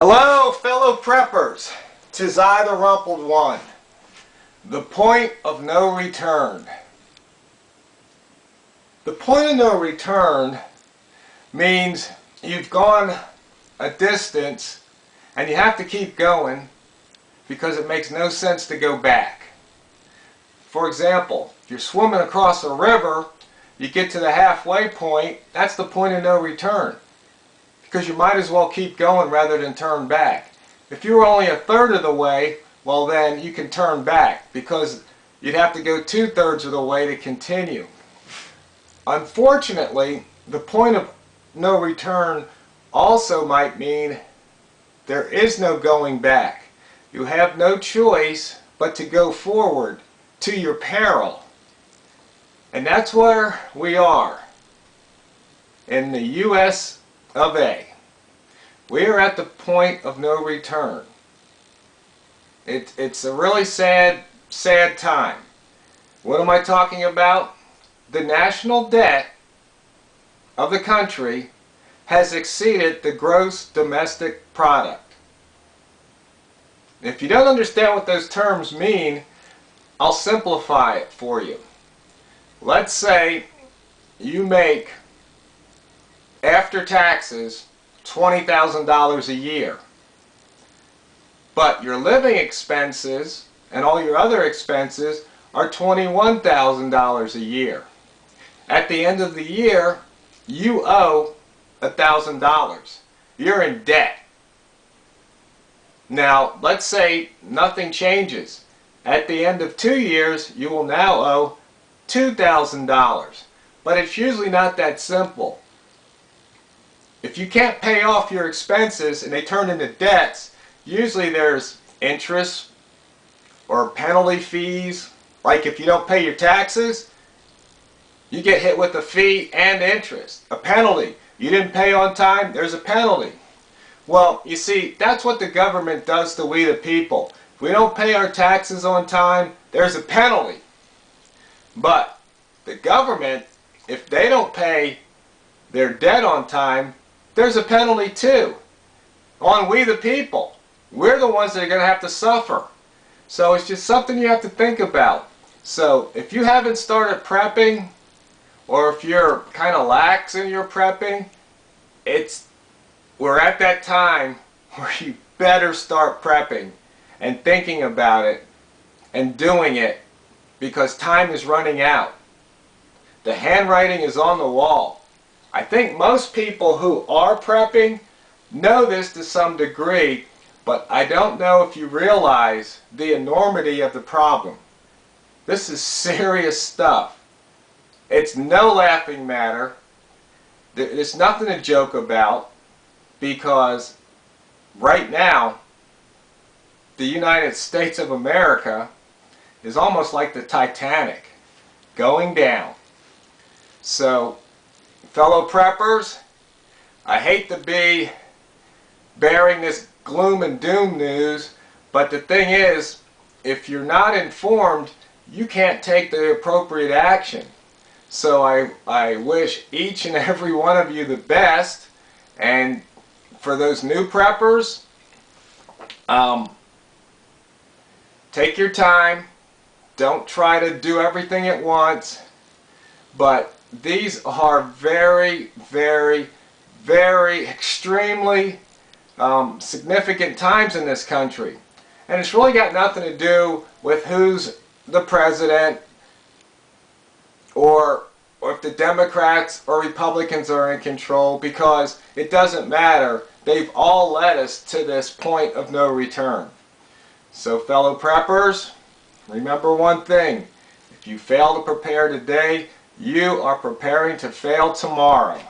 Hello, fellow preppers. 'Tis I, the Rumpled One. The point of no return. The point of no return means you've gone a distance and you have to keep going because it makes no sense to go back. For example, if you're swimming across a river, you get to the halfway point, that's the point of no return. Because you might as well keep going rather than turn back. If you were only a third of the way, well then you can turn back because you'd have to go 2/3 of the way to continue. Unfortunately, the point of no return also might mean there is no going back. You have no choice but to go forward to your peril. And that's where we are in the U.S. of A. We are at the point of no return. It's a really sad time. What am I talking about? The national debt of the country has exceeded the gross domestic product. If you don't understand what those terms mean, I'll simplify it for you. Let's say you make, after taxes, $20,000 a year. But your living expenses and all your other expenses are $21,000 a year. At the end of the year, you owe $1,000. You're in debt. Now, let's say nothing changes. At the end of 2 years, you will now owe $2,000. But it's usually not that simple. If you can't pay off your expenses and they turn into debts, usually there's interest or penalty fees. Like if you don't pay your taxes, you get hit with a fee and interest. A penalty. You didn't pay on time, there's a penalty. Well, you see, that's what the government does to we the people. If we don't pay our taxes on time, there's a penalty. But the government, if they don't pay their debt on time, there's a penalty too on we the people. We're the ones that are going to have to suffer. So it's just something you have to think about. So if you haven't started prepping, or if you're kind of lax in your prepping, we're at that time where you better start prepping and thinking about it and doing it, because time is running out. The handwriting is on the wall. I think most people who are prepping know this to some degree, but I don't know if you realize the enormity of the problem. This is serious stuff. It's no laughing matter. There's nothing to joke about, because right now the United States of America is almost like the Titanic, going down. So, fellow preppers, I hate to be bearing this gloom and doom news, but the thing is, if you're not informed, you can't take the appropriate action. So I wish each and every one of you the best, and for those new preppers, take your time. Don't try to do everything at once, but these are very, very, very extremely significant times in this country. And it's really got nothing to do with who's the president, or if the Democrats or Republicans are in control, because it doesn't matter. They've all led us to this point of no return. So fellow preppers, remember one thing. If you fail to prepare today, you are preparing to fail tomorrow.